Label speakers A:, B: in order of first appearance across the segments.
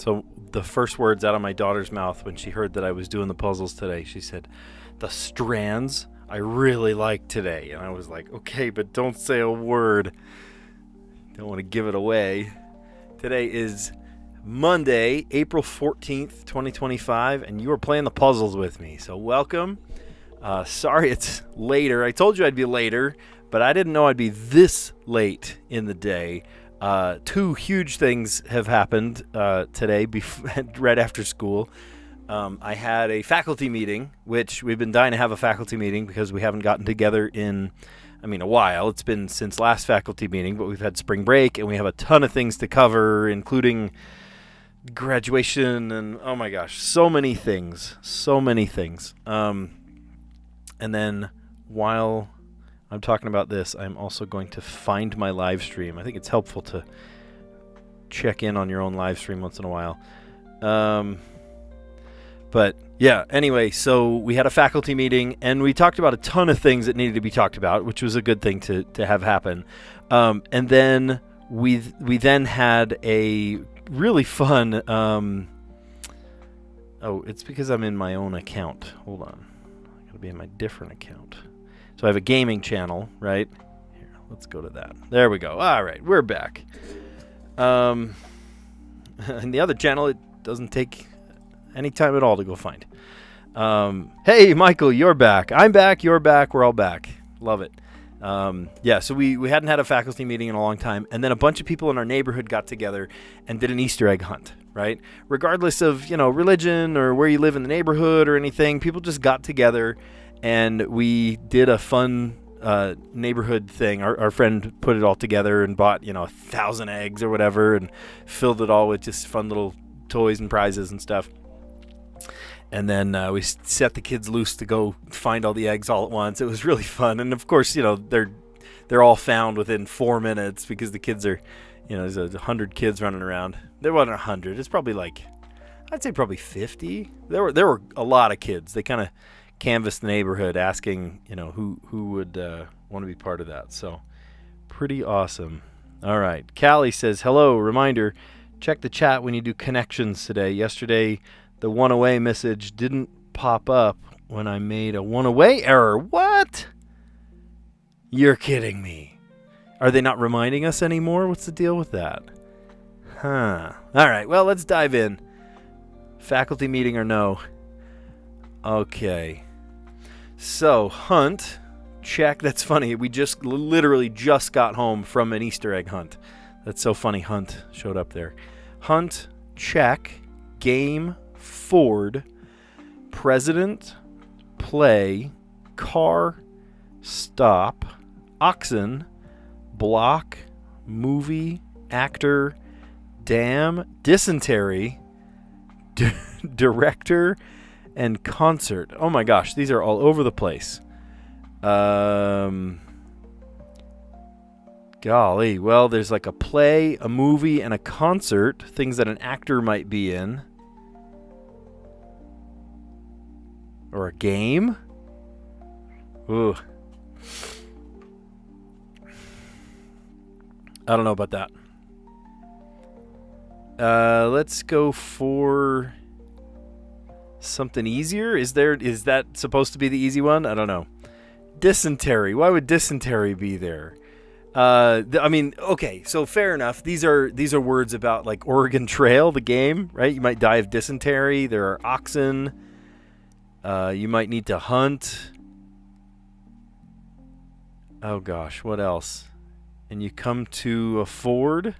A: So the first words out of my daughter's mouth when she heard that I was doing the puzzles today, she said, "The strands I really like today." And I was like, okay, but don't say a word. Don't want to give it away. Today is Monday, April 14th, 2025, and you are playing the puzzles with me. So welcome. Sorry it's later. I told you I'd be later, but I didn't know I'd be this late in the day. Two huge things have happened today right after school. I had a faculty meeting, which we've been dying to have a faculty meeting because we haven't gotten together in, a while. It's been since last faculty meeting, but we've had spring break and we have a ton of things to cover, including graduation and, oh my gosh, so many things. And then while I'm talking about this, I'm also going to find my live stream. I think it's helpful to check in on your own live stream once in a while. But yeah, anyway, so we had a faculty meeting and we talked about a ton of things that needed to be talked about, which was a good thing to have happen. And then we then had a really fun, it's because I'm in my own account. Hold on. I gotta be in my different account. So I have a gaming channel, right? Here, let's go to that. There we go. All right, we're back. And the other channel, it doesn't take any time at all to go find. Hey, Michael, you're back. I'm back. You're back. We're all back. Love it. So we hadn't had a faculty meeting in a long time, and then a bunch of people in our neighborhood got together and did an Easter egg hunt, right? Regardless of, religion or where you live in the neighborhood or anything, people just got together and we did a fun neighborhood thing. Our friend put it all together and bought, 1,000 eggs or whatever and filled it all with just fun little toys and prizes and stuff. And then we set the kids loose to go find all the eggs all at once. It was really fun. And of course, they're all found within 4 minutes because the kids are, there's 100 kids running around. There wasn't 100. It's probably I'd say probably 50. There were a lot of kids. They kind of canvassed the neighborhood asking, who would want to be part of that. So pretty awesome. All right. Callie says, hello, reminder, check the chat when you do connections today. Yesterday, the one away message didn't pop up when I made a one away error. What? You're kidding me. Are they not reminding us anymore? What's the deal with that? Huh. All right. Well, let's dive in. Faculty meeting or no? Okay. So, hunt. Check. That's funny. We literally just got home from an Easter egg hunt. That's so funny. Hunt showed up there. Hunt. Check. Game. Ford, president, play, car, stop, oxen, block, movie, actor, dam, dysentery, director, and concert. Oh my gosh, these are all over the place. Golly, well, there's like a play, a movie, and a concert, things that an actor might be in. Or a game? Ooh. I don't know about that. Let's go for something easier. Is that supposed to be the easy one? I don't know. Dysentery. Why would dysentery be there? Okay, so fair enough. These are words about like Oregon Trail, the game, right? You might die of dysentery. There are oxen. You might need to hunt. Oh gosh, what else? And you come to a ford.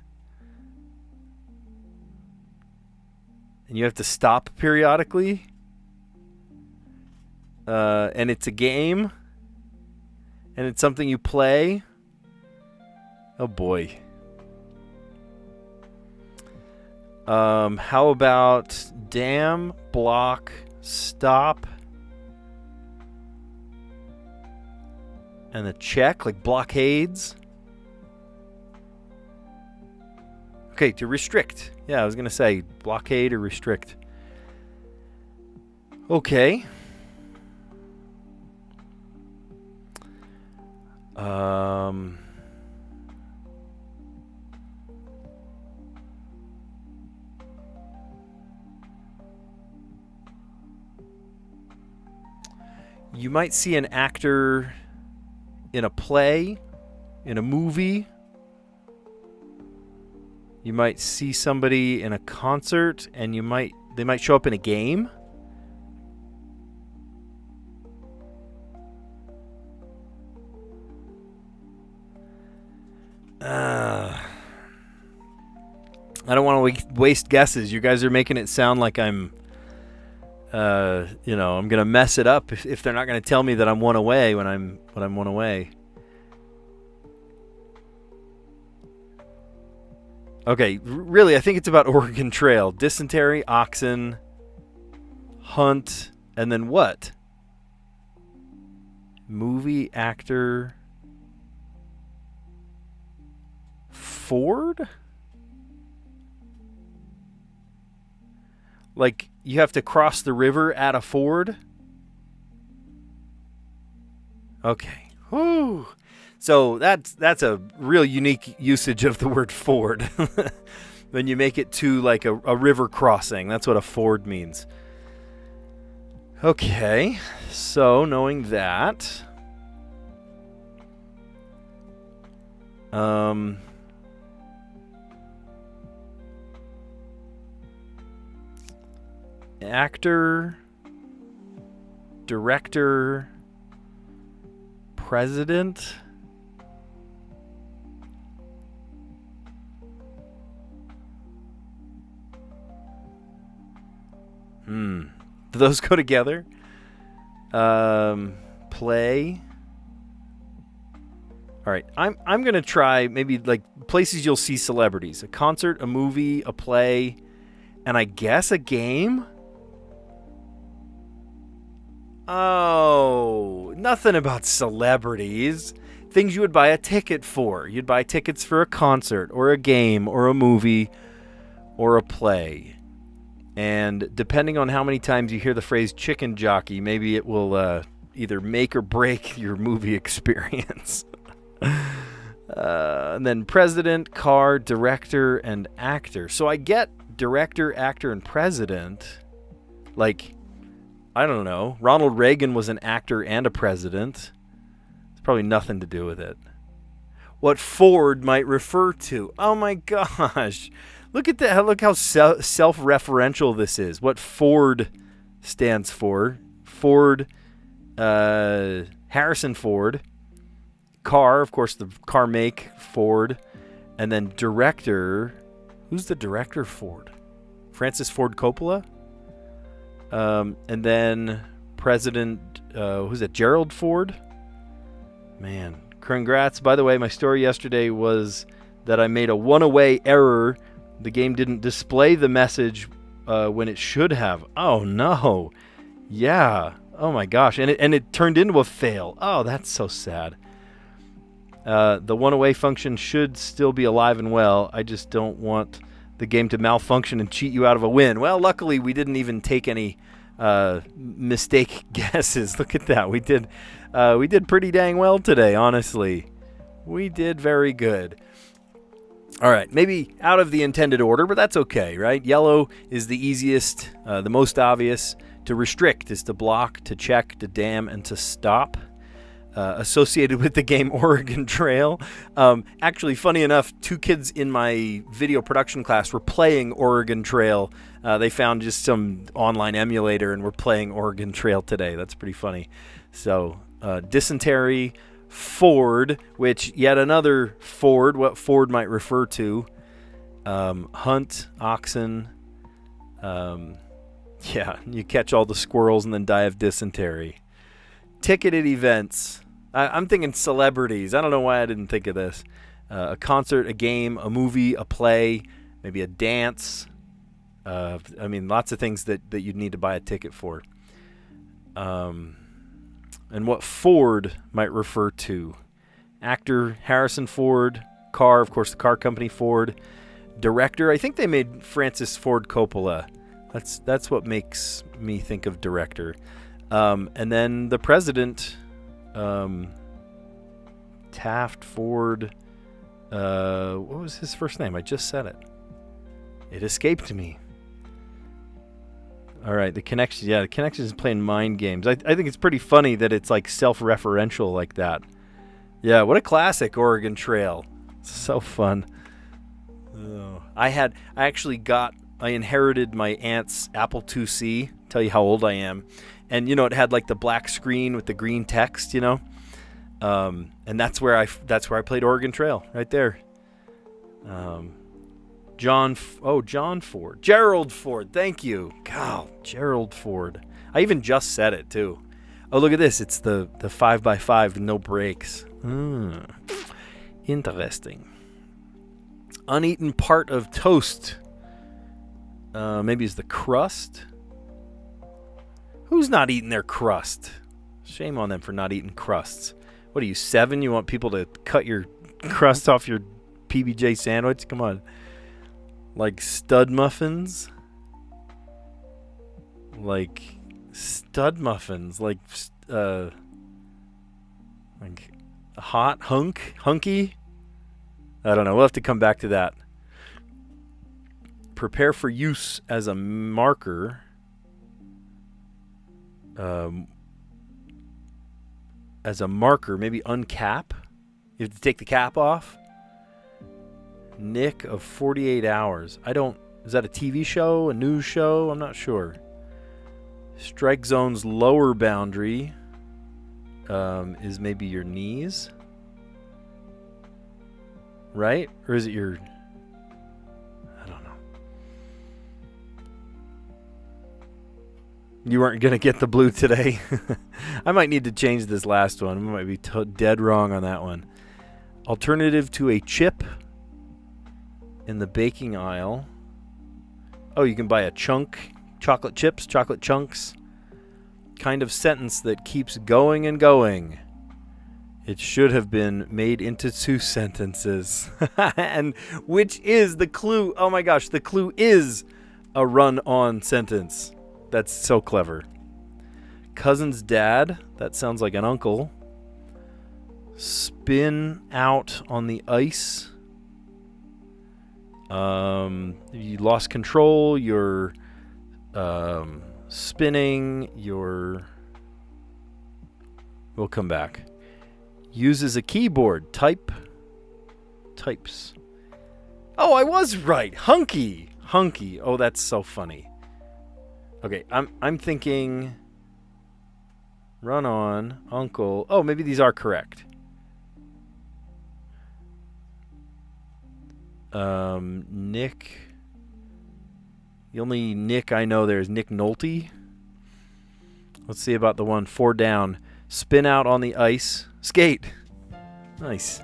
A: And you have to stop periodically. And it's a game. And it's something you play. Oh boy. How about dam, block, stop, and the check, like blockades. Okay, to restrict. Yeah, I was going to say blockade or restrict. Okay. You might see an actor in a play, in a movie. You might see somebody in a concert, and they might show up in a game. I don't want to waste guesses. You guys are making it sound like I'm I'm gonna mess it up if they're not gonna tell me that I'm one away when I'm one away. Okay, really, I think it's about Oregon Trail. Dysentery, oxen, hunt, and then what? Movie, actor, ford? Like, you have to cross the river at a ford? Okay. Whew. So that's a real unique usage of the word ford. When you make it to like a river crossing, that's what a ford means. Okay, so knowing that, actor, director, president. Do those go together? Play. All right, I'm gonna try maybe like places you'll see celebrities: a concert, a movie, a play, and I guess a game. Oh, nothing about celebrities. Things you would buy a ticket for. You'd buy tickets for a concert or a game or a movie or a play. And depending on how many times you hear the phrase chicken jockey, maybe it will either make or break your movie experience. And then president, car, director, and actor. So I get director, actor, and president. Like, I don't know. Ronald Reagan was an actor and a president. It's probably nothing to do with it. What Ford might refer to. Oh my gosh. Look at that. Look how self-referential this is. What Ford stands for. Ford, Harrison Ford. Car, of course, the car make, Ford. And then director. Who's the director Ford? Francis Ford Coppola? And then President, who's it, Gerald Ford? Man, congrats. By the way, my story yesterday was that I made a one-away error. The game didn't display the message when it should have. Oh, no. Yeah. Oh, my gosh. And it turned into a fail. Oh, that's so sad. The one-away function should still be alive and well. I just don't want the game to malfunction and cheat you out of a win. Well, luckily, we didn't even take any mistake guesses. Look at that. We did pretty dang well today, honestly. We did very good. All right, maybe out of the intended order, but that's okay, right? Yellow is the easiest, the most obvious. To restrict is to block, to check, to dam, and to stop. Associated with the game Oregon Trail. Actually, funny enough, 2 kids in my video production class were playing Oregon Trail. They found just some online emulator and were playing Oregon Trail today. That's pretty funny. So, dysentery, Ford, which yet another Ford, what Ford might refer to. Hunt, oxen. Yeah, you catch all the squirrels and then die of dysentery. Ticketed events. I'm thinking celebrities. I don't know why I didn't think of this. A concert, a game, a movie, a play, maybe a dance. I mean, lots of things that you'd need to buy a ticket for. And what Ford might refer to. Actor, Harrison Ford. Car, of course, the car company Ford. Director, I think they made Francis Ford Coppola. That's what makes me think of director. And then the president, Taft, Ford, what was his first name? I just said it. It escaped me. All right, the connection. Yeah, the connection is playing mind games. I think it's pretty funny that it's like self-referential like that. Yeah, what a classic, Oregon Trail. So fun. Oh. I inherited my aunt's Apple IIc. Tell you how old I am. And it had like the black screen with the green text, and that's where I played Oregon Trail right there. John Ford. Gerald Ford. Thank you. God, Gerald Ford. I even just said it too. Oh, look at this. It's the 5x5 with no brakes. Interesting. Uneaten part of toast. Maybe it's the crust. Who's not eating their crust? Shame on them for not eating crusts. What are you, 7? You want people to cut your crust off your PBJ sandwich? Come on. Like stud muffins? Like hot hunky? I don't know. We'll have to come back to that. Prepare for use as a marker. Maybe uncap. You have to take the cap off. Nick of 48 hours. Is that a TV show? A news show? I'm not sure. Strike zone's lower boundary is maybe your knees. Right? Or is it your... I don't know. You weren't going to get the blue today. I might need to change this last one. I might be dead wrong on that one. Alternative to a chip in the baking aisle. Oh, you can buy a chunk. Chocolate chips, chocolate chunks. Kind of sentence that keeps going and going. It should have been made into 2 sentences. And which is the clue? Oh my gosh, the clue is a run-on sentence. That's so clever. Cousin's dad. That sounds like an uncle. Spin out on the ice. You lost control. You're spinning. We'll come back. Uses a keyboard. Types. Oh, I was right. Hunky. Oh, that's so funny. Okay, I'm thinking run on, uncle. Oh, maybe these are correct. Nick. The only Nick I know there is Nick Nolte. Let's see about the one 4 down. Spin out on the ice. Skate. Nice.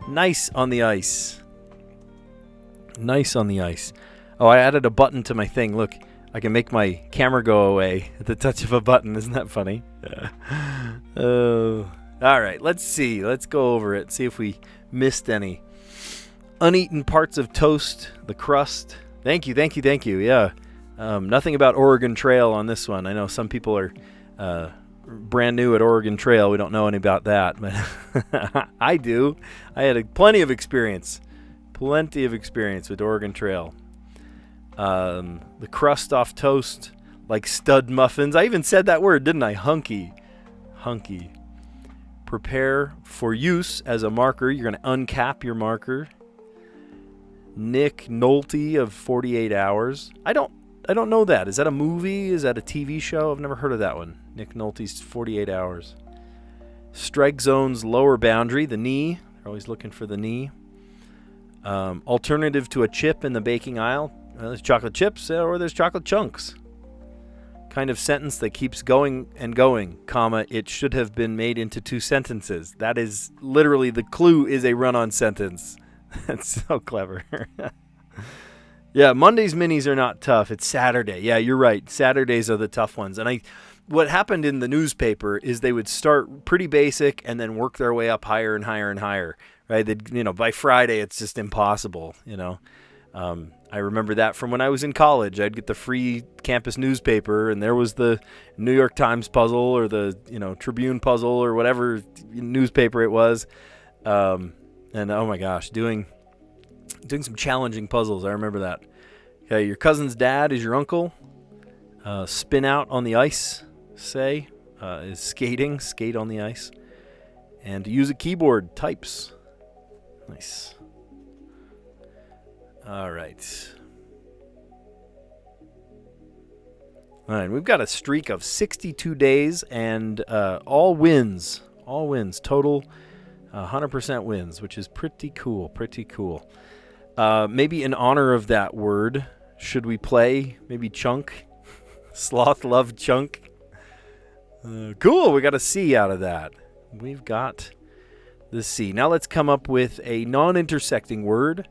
A: Nice on the ice. Nice on the ice. Oh, I added a button to my thing. Look, I can make my camera go away at the touch of a button. Isn't that funny? All right, let's see. Let's go over it. See if we missed any. Uneaten parts of toast. The crust. Thank you. Yeah. Nothing about Oregon Trail on this one. I know some people are brand new at Oregon Trail. We don't know any about that, but I do. I had plenty of experience with Oregon Trail. The crust off toast, like stud muffins. I even said that word, didn't I? Hunky. Prepare for use as a marker. You're going to uncap your marker. Nick Nolte of 48 hours. I don't know that. Is that a movie? Is that a TV show? I've never heard of that one. Nick Nolte's 48 hours. Strike zone's lower boundary, the knee. They're always looking for the knee. Alternative to a chip in the baking aisle. There's chocolate chips or there's chocolate chunks. Kind of sentence that keeps going and going, comma, it should have been made into 2 sentences. That is literally, the clue is a run-on sentence. That's so clever. Yeah, Monday's minis are not tough. It's Saturday. Yeah, you're right. Saturdays are the tough ones. And what happened in the newspaper is they would start pretty basic and then work their way up higher and higher and higher. Right? By Friday, it's just impossible. I remember that from when I was in college. I'd get the free campus newspaper, and there was the New York Times puzzle or the Tribune puzzle or whatever newspaper it was. And oh my gosh, doing some challenging puzzles. I remember that. Okay, your cousin's dad is your uncle. Spin out on the ice, say, is skating, skate on the ice. And to use a keyboard, types. Nice. All right. All right, we've got a streak of 62 days and all wins. All wins. Total 100% wins, which is pretty cool. Pretty cool. Maybe in honor of that word, should we play maybe chunk? Sloth love chunk. Cool, we got a C out of that. We've got the C. Now let's come up with a non-intersecting word.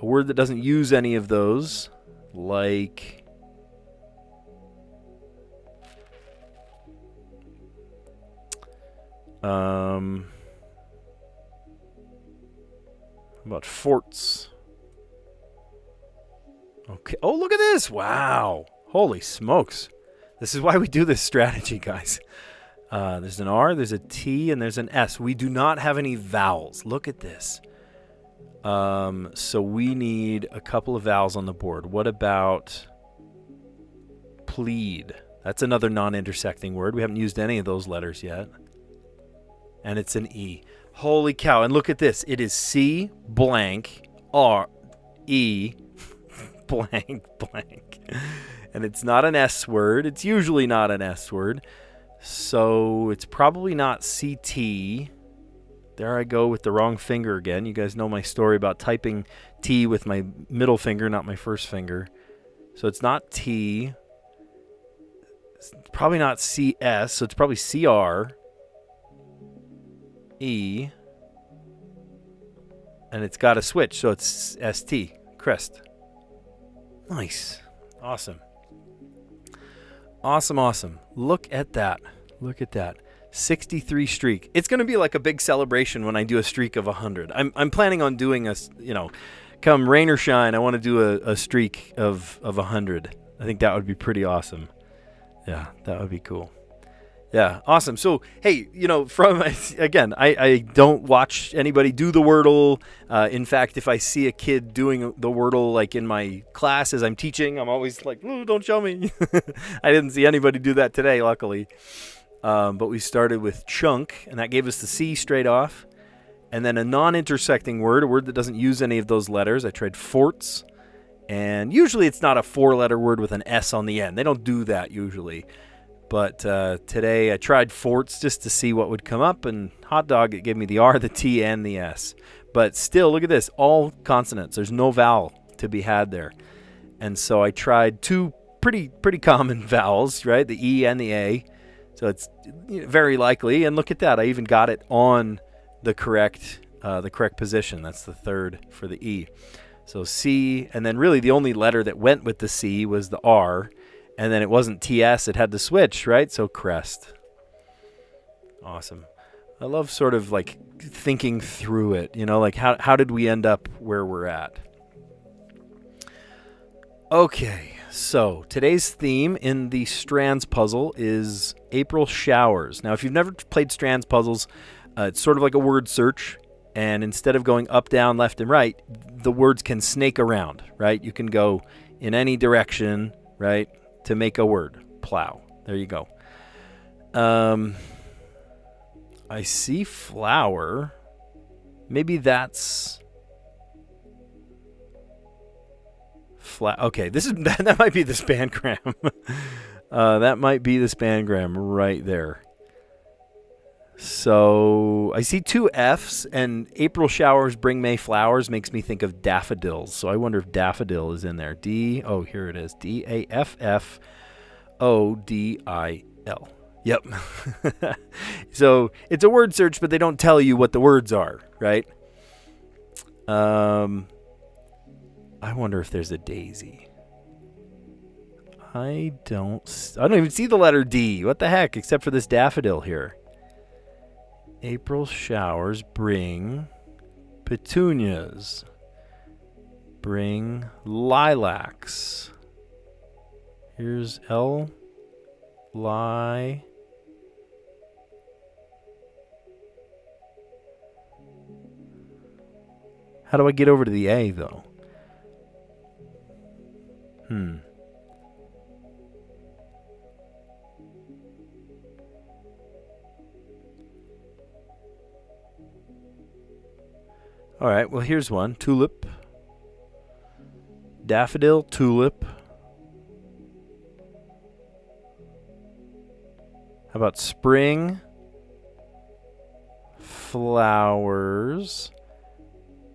A: A word that doesn't use any of those. Like... how about forts? Okay. Oh, look at this. Wow. Holy smokes. This is why we do this strategy, guys. There's an R, there's a T, and there's an S. We do not have any vowels. Look at this. So we need a couple of vowels on the board. What about plead? That's another non-intersecting word. We haven't used any of those letters yet. And it's an E. Holy cow. And look at this. It is C blank R E blank blank. And it's not an S word. It's usually not an S word. So it's probably not CT. There I go with the wrong finger again. You guys know my story about typing T with my middle finger, not my first finger. So it's not T. It's probably not CS. So it's probably CR. E, and it's got a switch, so it's ST, crest. Nice. Awesome. Awesome, awesome. Look at that. Look at that. 63 streak. It's going to be like a big celebration when I do a streak of 100. I'm planning on doing a, come rain or shine, I want to do a streak of 100. I think that would be pretty awesome. Yeah, that would be cool. Yeah, awesome. So, hey, again, I don't watch anybody do the Wordle. In fact, if I see a kid doing the Wordle, like in my class as I'm teaching, I'm always like, "Ooh, don't show me." I didn't see anybody do that today, luckily. But we started with chunk, and that gave us the C straight off. And then a non-intersecting word, a word that doesn't use any of those letters. I tried forts. And usually it's not a four-letter word with an S on the end. They don't do that usually. But today I tried forts just to see what would come up, and hot dog, it gave me the R, the T, and the S. But still, look at this, all consonants. There's no vowel to be had there. And so I tried two pretty common vowels, right? The E and the A. So it's very likely. And look at that, I even got it on the correct position. That's the third for the E. So C, and then really the only letter that went with the C was the R. And then it wasn't TS, it had the switch, right? So crest. Awesome. I love sort of like thinking through it, like how did we end up where we're at? Okay, so today's theme in the Strands puzzle is April showers. Now, if you've never played Strands puzzles, it's sort of like a word search. And instead of going up, down, left, and right, the words can snake around, right? You can go in any direction, right? To make a word. Plow. There you go. I see flower. Maybe that's okay, this is that might be the spangram. That might be the spangram right there. So I see two F's, and April showers bring May flowers makes me think of daffodils. So I wonder if daffodil is in there. Here it is. DAFFODIL. Yep. So it's a word search, but they don't tell you what the words are, right? I wonder if there's a daisy. I don't even see the letter D. What the heck, except for this daffodil here. April showers bring petunias. Bring lilacs. Here's L. How do I get over to the A, though? All right, well, here's one. Tulip. Daffodil, tulip. How about spring? Flowers.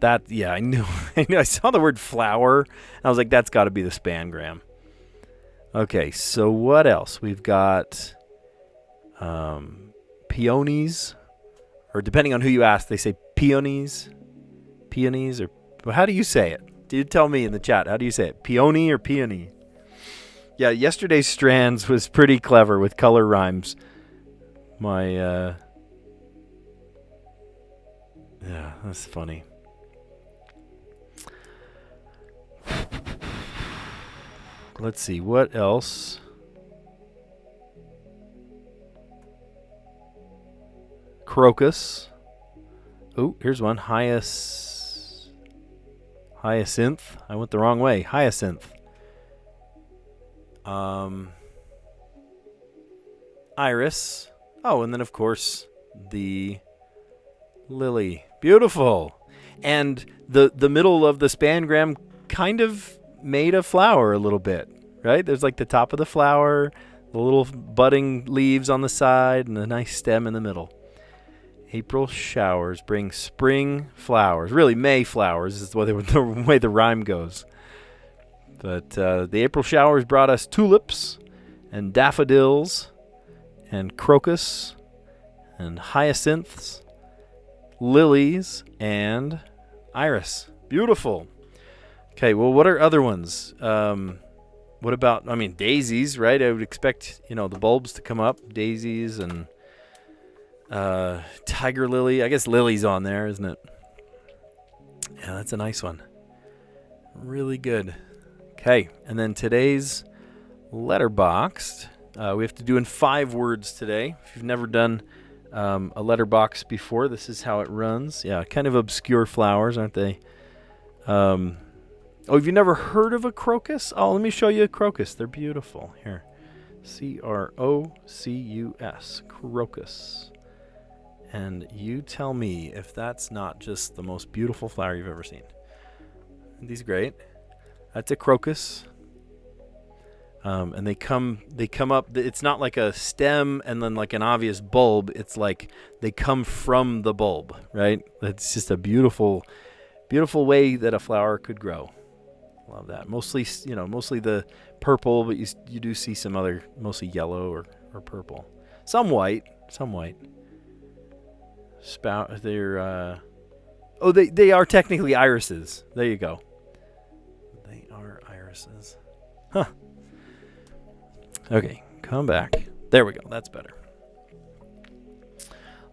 A: That, yeah, I knew. I saw the word flower. And I was like, that's got to be the spangram. Okay, so what else? We've got peonies. Or depending on who you ask, they say peonies. Peonies, or well, how do you say it? Do tell me in the chat. How do you say it? Peony or peony? Yeah, yesterday's Strands was pretty clever with color rhymes. Yeah, that's funny. Let's see, what else? Crocus. Oh, here's one. Hyacinth. I went the wrong way. Hyacinth. Iris. Oh, and then of course the lily. Beautiful. And the middle of the spangram kind of made a flower a little bit, right? There's like the top of the flower, the little budding leaves on the side, and a nice stem in the middle. April showers bring spring flowers. Really, May flowers is the way the rhyme goes. But the April showers brought us tulips and daffodils and crocus and hyacinths, lilies, and iris. Beautiful. Okay, well, what are other ones? What about, daisies, right? I would expect, the bulbs to come up. Daisies and tiger lily. I guess lily's on there, isn't it? Yeah, that's a nice one. Really good. Okay, and then today's letterboxed. We have to do in 5 words today. If you've never done a letterbox before, this is how it runs. Yeah, kind of obscure flowers, aren't they? Have you never heard of a crocus? Oh, let me show you a crocus. They're beautiful. Here. Crocus. Crocus. And you tell me if that's not just the most beautiful flower you've ever seen. Aren't these great? That's a crocus. And they come up. It's not like a stem and then like an obvious bulb. It's like they come from the bulb, right? It's just a beautiful, beautiful way that a flower could grow. Love that. Mostly the purple, but you do see some other, mostly yellow or purple. Some white. They are technically irises. There you go. They are irises. Huh. Okay, come back. There we go. That's better.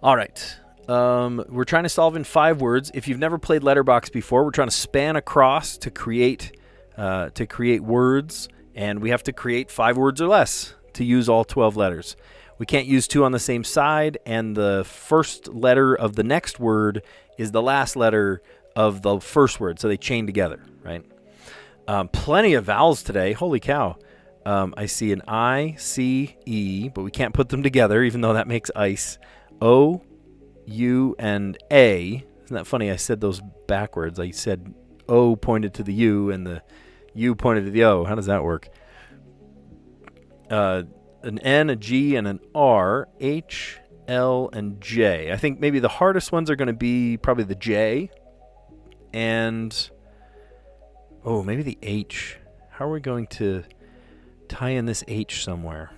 A: All right. We're trying to solve in 5 words. If you've never played Letterbox before, we're trying to span across to create words, and we have to create 5 words or less to use all 12 letters. We can't use 2 on the same side, and the first letter of the next word is the last letter of the first word, so they chain together, right? Plenty of vowels today. Holy cow. I see an I, C, E, but we can't put them together, even though that makes ice. O, U, and A. Isn't that funny? I said those backwards. I said O pointed to the U, and the U pointed to the O. How does that work? An N, a G, and an R, H, L, and J. I think maybe the hardest ones are going to be probably the J and, maybe the H. How are we going to tie in this H somewhere?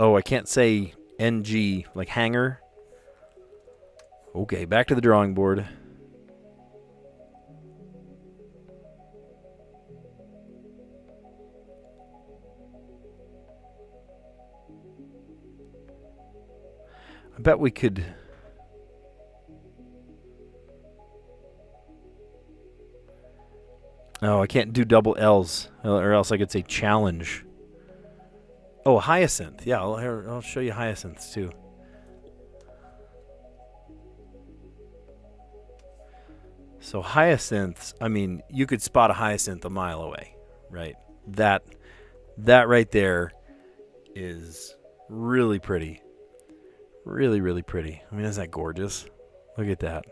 A: Oh, I can't say NG, like hanger. Okay, back to the drawing board. I bet we could... Oh, I can't do double L's, or else I could say challenge. Oh, hyacinth. Yeah, I'll show you hyacinths too. So hyacinths, you could spot a hyacinth a mile away, right? That right there is really pretty. Really, really pretty. I mean, isn't that gorgeous? Look at that.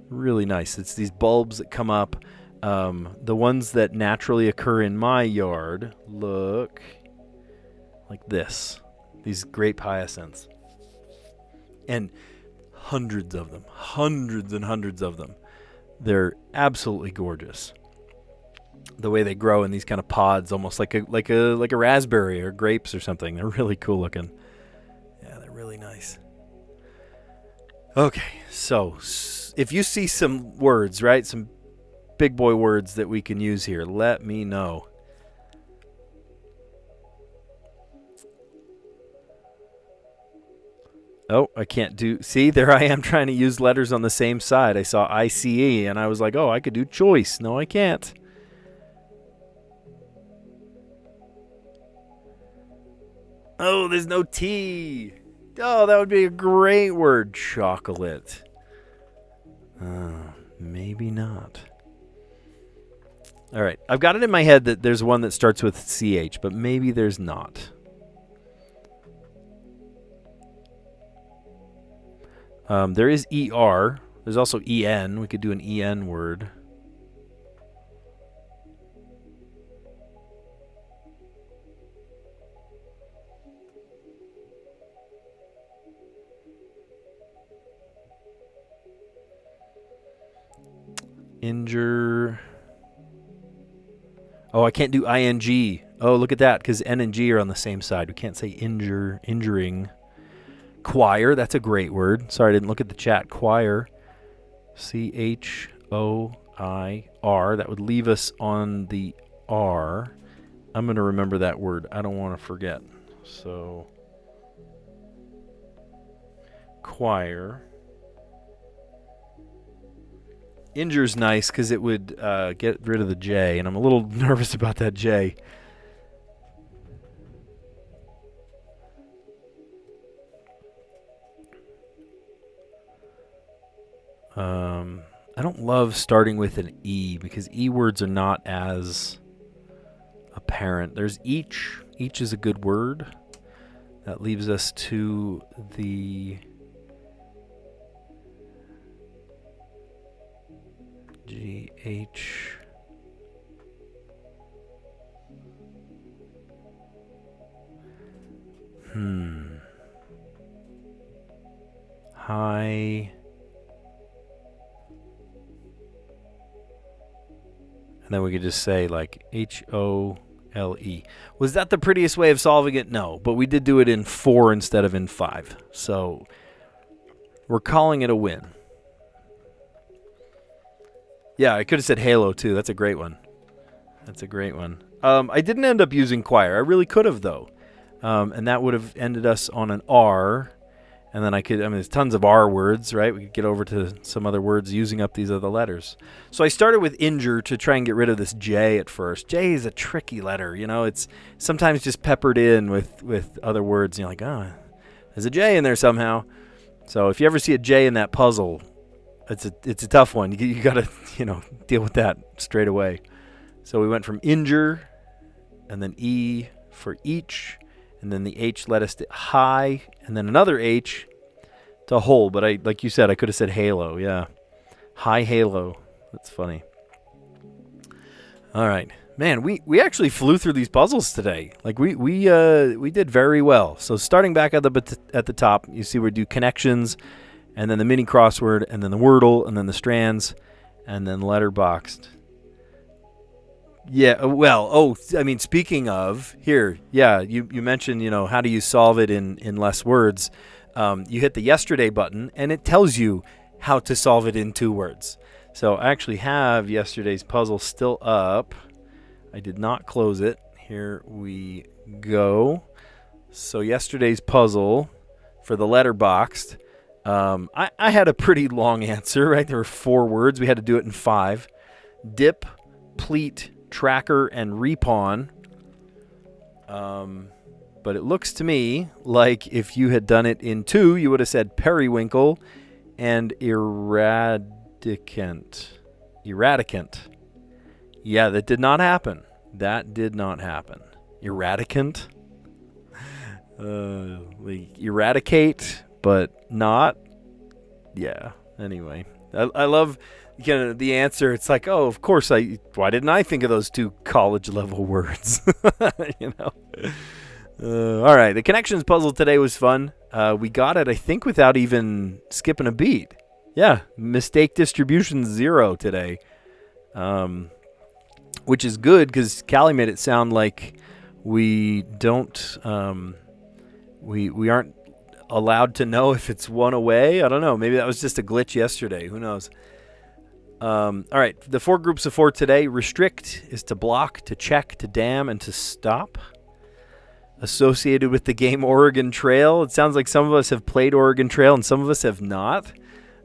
A: Really nice. It's these bulbs that come up. The ones that naturally occur in my yard look like this. These grape hyacinths. And hundreds of them. Hundreds and hundreds of them. They're absolutely gorgeous. The way they grow in these kind of pods, almost like a raspberry or grapes or something. They're really cool looking. Yeah, they're really nice. Okay, so if you see some words, right, some big boy words that we can use here, let me know. Oh, I can't do... See, there I am trying to use letters on the same side. I saw ICE, and I was like, oh, I could do choice. No, I can't. Oh, there's no T. Oh, that would be a great word. Chocolate. Maybe not. All right. I've got it in my head that there's one that starts with CH, but maybe there's not. There is ER. There's also EN. We could do an EN word. Injure. Oh, I can't do ing. Oh, look at that, because N and G are on the same side. We can't say injure, injuring. Choir, that's a great word. Sorry, I didn't look at the chat. Choir. CHOIR. That would leave us on the R. I'm going to remember that word. I don't want to forget. So, choir. Injure's nice because it would get rid of the J, and I'm a little nervous about that J. I don't love starting with an E because E words are not as apparent. There's each. Each is a good word. That leaves us to the GH. High. And then we could just say like HOLE. Was that the prettiest way of solving it? No, but we did do it in 4 instead of in 5. So we're calling it a win. Yeah, I could have said halo too. That's a great one. That's a great one. I didn't end up using choir. I really could have though. And that would have ended us on an R. And then there's tons of R words, right? We could get over to some other words using up these other letters. So I started with injure to try and get rid of this J at first. J is a tricky letter, you know. It's sometimes just peppered in with other words. And you're like, oh, there's a J in there somehow. So if you ever see a J in that puzzle, it's a tough one. You got to, deal with that straight away. So we went from injure, and then E for each, and then the H led us to high, and then another H to whole. But like you said, I could have said halo. Yeah, high halo. That's funny. All right, man. We actually flew through these puzzles today. Like we did very well. So starting back at the top, you see we do connections, and then the mini crossword, and then the Wordle, and then the Strands, and then letterboxed. Yeah, well, speaking of, here, yeah, you mentioned, how do you solve it in less words? You hit the yesterday button, and it tells you how to solve it in 2 words. So I actually have yesterday's puzzle still up. I did not close it. Here we go. So yesterday's puzzle for the letterboxed, I had a pretty long answer, right? There were 4 words. We had to do it in 5. Dip, pleat, tracker, and repawn. But it looks to me like if you had done it in 2, you would have said periwinkle and eradicant. Yeah, that did not happen. Eradicant? Eradicate, but not. Yeah. Anyway, I love the answer. It's like, oh, of course why didn't I think of those two college level words? All right. The connections puzzle today was fun. We got it, I think, without even skipping a beat. Yeah. Mistake distribution 0 today. Which is good because Callie made it sound like we don't, we aren't allowed to know if it's one away. I don't know. Maybe that was just a glitch yesterday. Who knows? All right. The 4 groups of 4 today. Restrict is to block, to check, to dam, and to stop. Associated with the game Oregon Trail. It sounds like some of us have played Oregon Trail and some of us have not.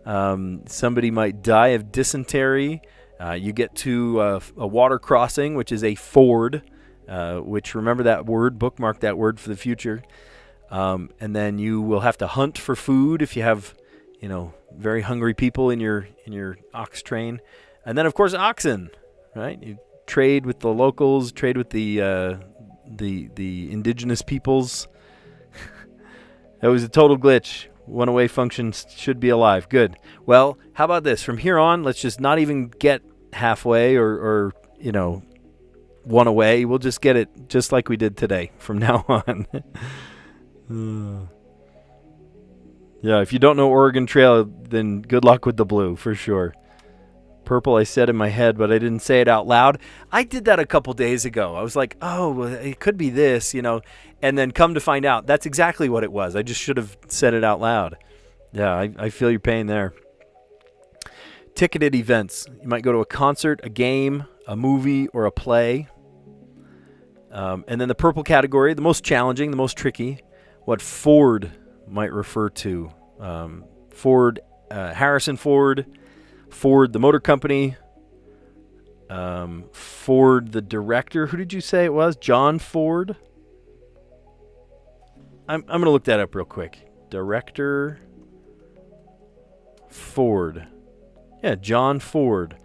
A: Somebody might die of dysentery. You get to a water crossing, which is a ford, which, remember that word, bookmark that word for the future. And then you will have to hunt for food if you have, very hungry people in your ox train. And then, of course, oxen, right? You trade with the locals, trade with the indigenous peoples. That was a total glitch. One away function should be alive. Good. Well, how about this? From here on, let's just not even get halfway or one away. We'll just get it just like we did today from now on. Yeah, if you don't know Oregon Trail, then good luck with the blue for sure. Purple I said in my head, but I didn't say it out loud. I did that a couple days ago. I was like, oh, well, it could be this, and then come to find out, that's exactly what it was. I just should have said it out loud. Yeah, I feel your pain there. Ticketed events. You might go to a concert, a game, a movie, or a play. And then the purple category, the most challenging, the most tricky, what Ford might refer to. Ford, Harrison Ford, Ford, the motor company, Ford, the director. Who did you say it was? John Ford? I'm going to look that up real quick. Director Ford. Yeah, John Ford.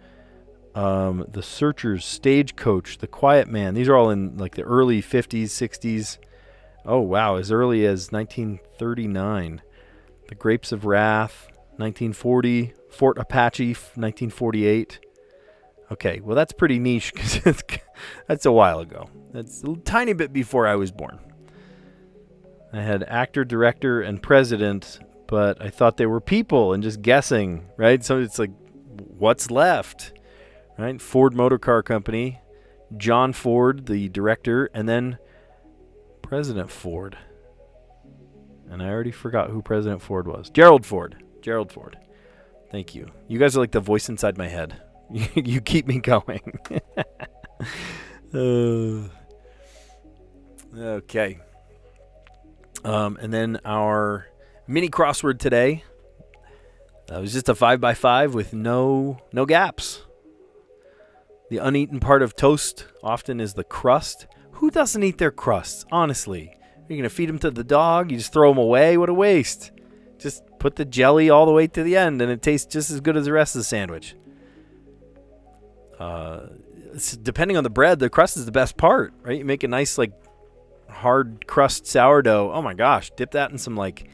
A: The Searchers, Stagecoach, The Quiet Man. These are all in like the early 50s, 60s. Oh, wow. As early as 1939. The Grapes of Wrath, 1940. Fort Apache, 1948. Okay, well, that's pretty niche because that's a while ago. That's a tiny bit before I was born. I had actor, director, and president, but I thought they were people and just guessing, right? So it's like, what's left, right? Ford Motor Car Company, John Ford, the director, and then President Ford. And I already forgot who President Ford was. Gerald Ford. Gerald Ford. Thank you. You guys are like the voice inside my head. You keep me going. Okay. And then our mini crossword today. It was just a 5x5 with no gaps. The uneaten part of toast often is the crust. Who doesn't eat their crusts? Honestly, you're gonna feed them to the dog. You just throw them away. What a waste. Just put the jelly all the way to the end, and it tastes just as good as the rest of the sandwich. Depending on the bread, the crust is the best part, right? You make a nice like hard crust sourdough. Oh my gosh, dip that in some like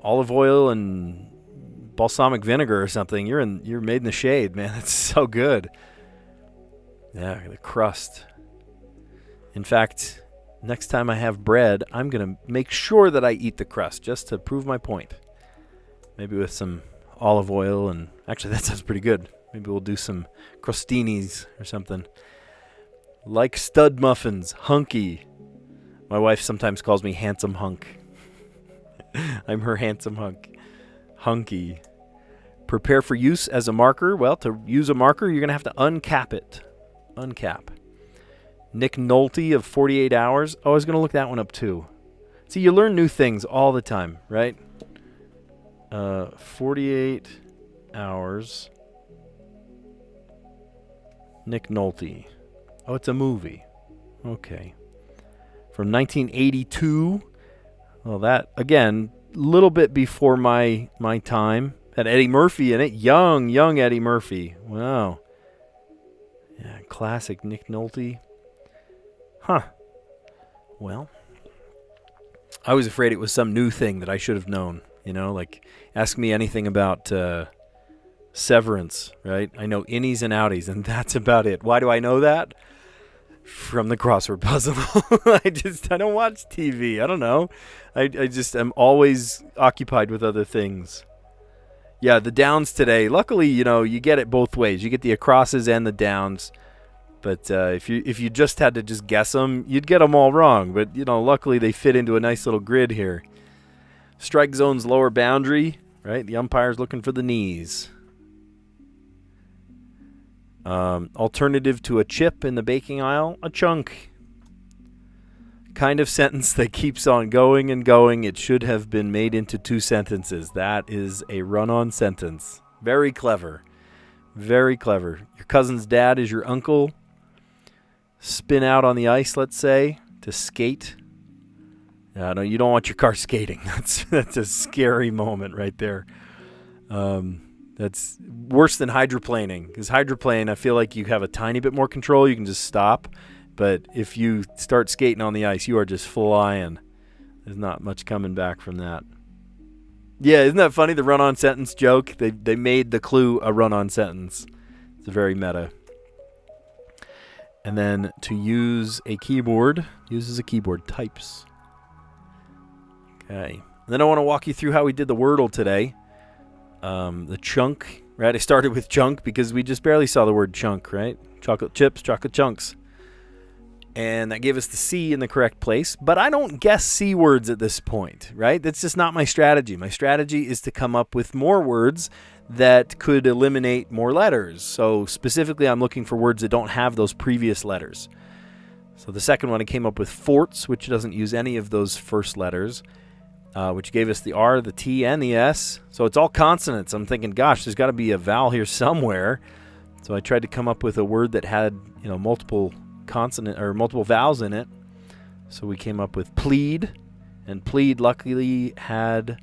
A: olive oil and balsamic vinegar or something. You're made in the shade, man. That's so good. Yeah, the crust. In fact, next time I have bread, I'm gonna make sure that I eat the crust just to prove my point. Maybe with some olive oil, and actually that sounds pretty good. Maybe we'll do some crostinis or something. Like stud muffins, hunky. My wife sometimes calls me handsome hunk. I'm her handsome hunk. Hunky. Prepare for use as a marker. Well, to use a marker, you're going to have to uncap it. Uncap. Nick Nolte of 48 Hours. Oh, I was going to look that one up too. See, you learn new things all the time, right? 48 Hours. Nick Nolte. Oh, it's a movie. Okay. From 1982. Well, that, again, a little bit before my time. Had Eddie Murphy in it. Young Eddie Murphy. Wow. Yeah, classic Nick Nolte. Huh. Well, I was afraid it was some new thing that I should have known. You know, like ask me anything about severance, right? I know innies and outies, and that's about it. Why do I know that? From the crossword puzzle. I don't watch TV. I don't know. I just am always occupied with other things. Yeah, the downs today. Luckily, you know, you get it both ways. You get the acrosses and the downs. But if you just had to just guess them, you'd get them all wrong. But, you know, luckily they fit into a nice little grid here. Strike zone's lower boundary, right? The umpire's looking for the knees. Alternative to a chip in the baking aisle, a chunk. Kind of sentence that keeps on going and going. It should have been made into 2 sentences. That is a run-on sentence. Very clever. Very clever. Your cousin's dad is your uncle. Spin out on the ice, let's say, to skate. No, you don't want your car skating. That's a scary moment right there. That's worse than hydroplaning. Because hydroplane, I feel like you have a tiny bit more control. You can just stop. But if you start skating on the ice, you are just flying. There's not much coming back from that. Yeah, isn't that funny? The run-on sentence joke. They made the clue a run-on sentence. It's very meta. And then to use a keyboard, uses a keyboard, types. Okay. And then I want to walk you through how we did the Wordle today. The chunk, right? I started with chunk because we just barely saw the word chunk, right? Chocolate chips, chocolate chunks. And that gave us the C in the correct place. But I don't guess C words at this point, right? That's just not my strategy. My strategy is to come up with more words that could eliminate more letters. So specifically, I'm looking for words that don't have those previous letters. So the second one, I came up with forts, which doesn't use any of those first letters, which gave us the R, the T, and the S. So it's all consonants. I'm thinking, gosh, there's got to be a vowel here somewhere. So I tried to come up with a word that had, you know, multiple consonant or multiple vowels in it. So we came up with plead, and plead luckily had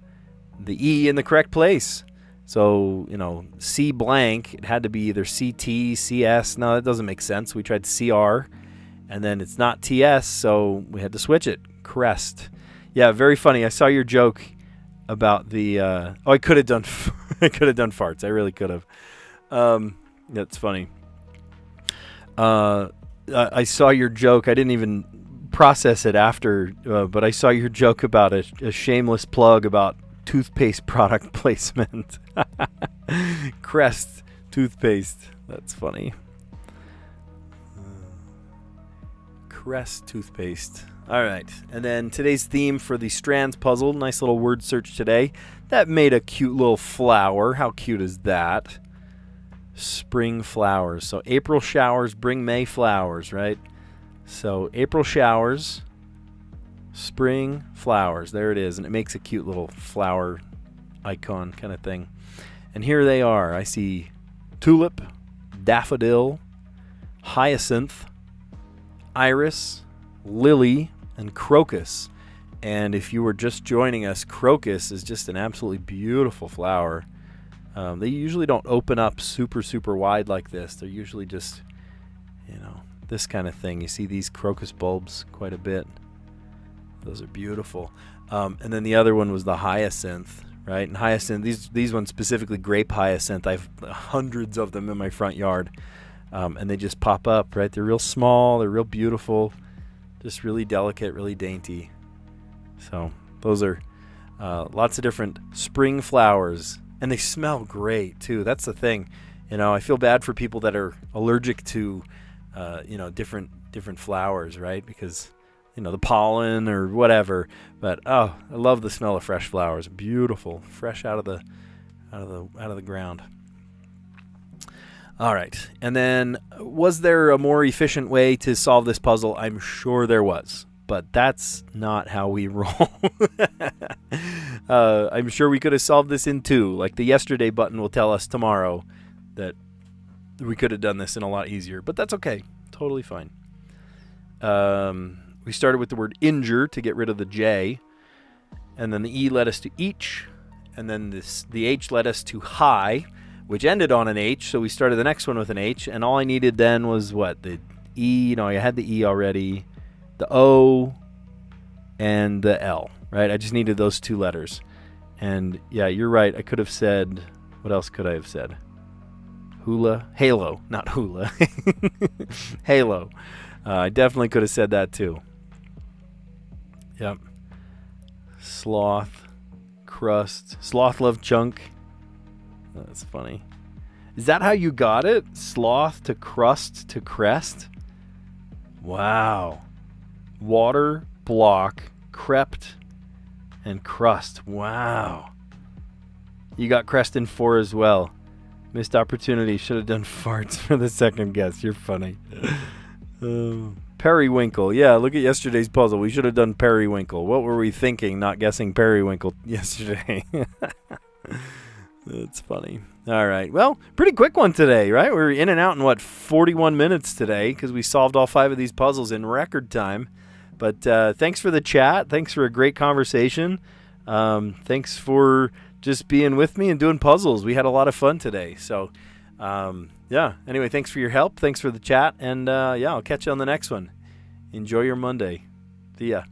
A: the E in the correct place. So, you know, C blank, it had to be either CT, CS. No, that doesn't make sense. We tried CR, and then it's not TS, so we had to switch it. Crest. Yeah, very funny. I saw your joke about the I could have done I could have done farts. I really could have. That's funny. I saw your joke. I didn't even process it after, but I saw your joke about a shameless plug about toothpaste product placement. Crest toothpaste. That's funny. Crest toothpaste. All right. And then today's theme for the Strands puzzle. Nice little word search today. That made a cute little flower. How cute is that? Spring flowers. So April showers bring May flowers, right? So April showers, spring flowers. There it is. And it makes a cute little flower icon kind of thing. And here they are. I see tulip, daffodil, hyacinth, iris, lily, and crocus. And if you were just joining us, crocus is just an absolutely beautiful flower. They usually don't open up super, super wide like this. They're usually just, you know, this kind of thing. You see these crocus bulbs quite a bit. Those are beautiful. And then the other one was the hyacinth, right? And hyacinth, these ones specifically grape hyacinth. I have hundreds of them in my front yard. And they just pop up, right? They're real small. They're real beautiful. Just really delicate, really dainty. So those are lots of different spring flowers. And they smell great, too. That's the thing. You know, I feel bad for people that are allergic to, you know, different flowers, right? Because, you know, the pollen or whatever. But, oh, I love the smell of fresh flowers. Beautiful. Fresh out of the ground. All right. And then, was there a more efficient way to solve this puzzle? I'm sure there was. But that's not how we roll. I'm sure we could have solved this in 2. Like the yesterday button will tell us tomorrow that we could have done this in a lot easier. But that's okay. Totally fine. We started with the word injure to get rid of the J. And then the E led us to each. And then the H led us to high, which ended on an H. So we started the next one with an H. And all I needed then was what? The E. No, I had the E already. The O and the L, right? I just needed those 2 letters. And yeah, you're right. I could have said, what else could I have said? Halo, not hula. Halo. I definitely could have said that too. Yep. Sloth, crust, sloth love chunk. That's funny. Is that how you got it? Sloth to crust to crest? Wow. Water, block, crept, and crust. Wow. You got crest in 4 as well. Missed opportunity. Should have done farts for the second guess. You're funny. Periwinkle. Yeah, look at yesterday's puzzle. We should have done periwinkle. What were we thinking not guessing periwinkle yesterday? That's funny. All right. Well, pretty quick one today, right? We were in and out in, 41 minutes today because we solved all 5 of these puzzles in record time. But thanks for the chat. Thanks for a great conversation. Thanks for just being with me and doing puzzles. We had a lot of fun today. So, yeah. Anyway, thanks for your help. Thanks for the chat. And, yeah, I'll catch you on the next one. Enjoy your Monday. See ya.